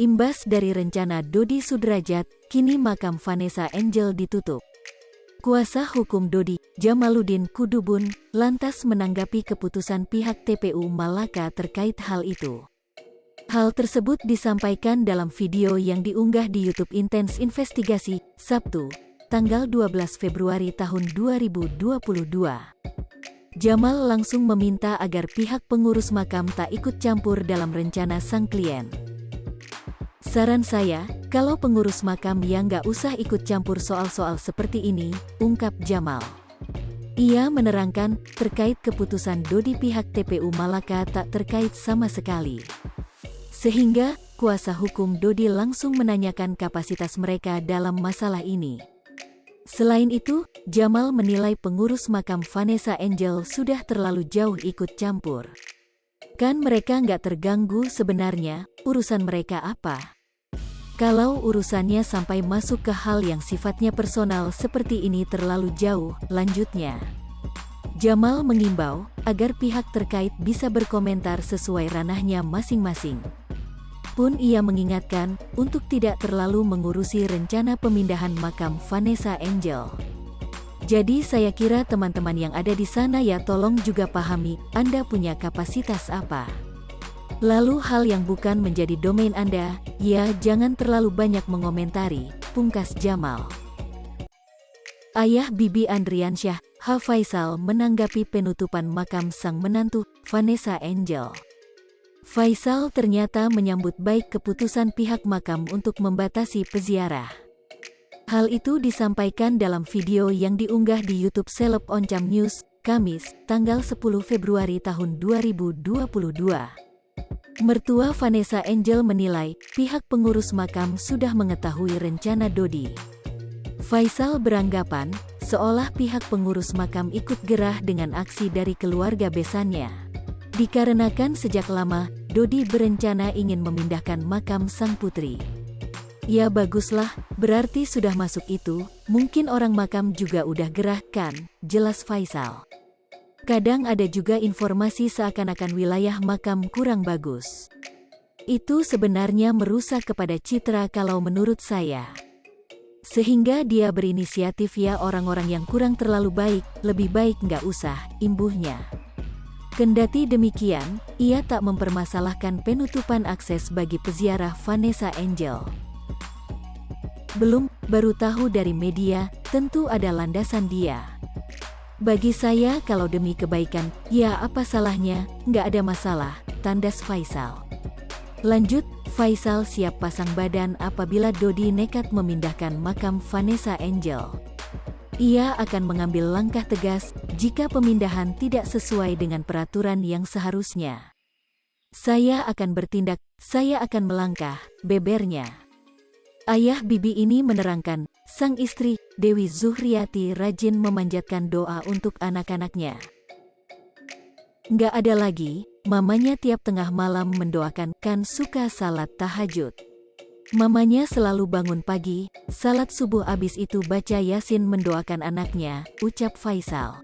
Imbas dari rencana Dodi Sudrajat, kini makam Vanessa Angel ditutup. Kuasa hukum Dodi, Jamaluddin Kudubun, lantas menanggapi keputusan pihak TPU Malaka terkait hal itu. Hal tersebut disampaikan dalam video yang diunggah di YouTube Intens Investigasi, Sabtu, tanggal 12 Februari tahun 2022. Jamal langsung meminta agar pihak pengurus makam tak ikut campur dalam rencana sang klien. Saran saya, kalau pengurus makam yang nggak usah ikut campur soal-soal seperti ini, ungkap Jamal. Ia menerangkan, terkait keputusan Dodi pihak TPU Malaka tak terkait sama sekali. Sehingga, kuasa hukum Dodi langsung menanyakan kapasitas mereka dalam masalah ini. Selain itu, Jamal menilai pengurus makam Vanessa Angel sudah terlalu jauh ikut campur. Kan mereka nggak terganggu sebenarnya, urusan mereka apa? Kalau urusannya sampai masuk ke hal yang sifatnya personal seperti ini terlalu jauh, lanjutnya. Jamal mengimbau, agar pihak terkait bisa berkomentar sesuai ranahnya masing-masing. Pun ia mengingatkan, untuk tidak terlalu mengurusi rencana pemindahan makam Vanessa Angel. Jadi saya kira teman-teman yang ada di sana ya tolong juga pahami, Anda punya kapasitas apa. Lalu hal yang bukan menjadi domain Anda, ya jangan terlalu banyak mengomentari, pungkas Jamal. Ayah Bibi Andriansyah, H. Faisal menanggapi penutupan makam sang menantu, Vanessa Angel. Faisal ternyata menyambut baik keputusan pihak makam untuk membatasi peziarah. Hal itu disampaikan dalam video yang diunggah di YouTube Seleb Oncam News, Kamis, tanggal 10 Februari tahun 2022. Mertua Vanessa Angel menilai, pihak pengurus makam sudah mengetahui rencana Dodi. Faisal beranggapan, seolah pihak pengurus makam ikut gerah dengan aksi dari keluarga besannya. Dikarenakan sejak lama, Dodi berencana ingin memindahkan makam sang putri. Ya baguslah, berarti sudah masuk itu, mungkin orang makam juga udah gerah kan, jelas Faisal. Kadang ada juga informasi seakan-akan wilayah makam kurang bagus. Itu sebenarnya merusak kepada citra kalau menurut saya. Sehingga dia berinisiatif ya orang-orang yang kurang terlalu baik, lebih baik nggak usah, imbuhnya. Kendati demikian, ia tak mempermasalahkan penutupan akses bagi peziarah Vanessa Angel. Belum, baru tahu dari media, tentu ada landasan dia. Bagi saya kalau demi kebaikan, ya apa salahnya, nggak ada masalah, tandas Faisal. Lanjut, Faisal siap pasang badan apabila Dodi nekat memindahkan makam Vanessa Angel. Ia akan mengambil langkah tegas, jika pemindahan tidak sesuai dengan peraturan yang seharusnya. Saya akan bertindak, saya akan melangkah, bebernya. Ayah Bibi ini menerangkan, sang istri, Dewi Zuhriati rajin memanjatkan doa untuk anak-anaknya. Nggak ada lagi, mamanya tiap tengah malam mendoakan, kan suka salat tahajud. Mamanya selalu bangun pagi, salat subuh abis itu baca Yasin mendoakan anaknya, ucap Faisal.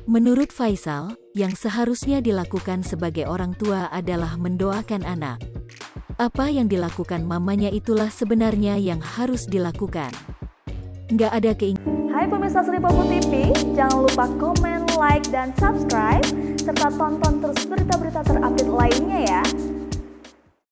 Menurut Faisal, yang seharusnya dilakukan sebagai orang tua adalah mendoakan anak. Apa yang dilakukan mamanya itulah sebenarnya yang harus dilakukan. Nggak ada Hai pemirsa Sri Popo TV, jangan lupa komen, like, dan subscribe, serta tonton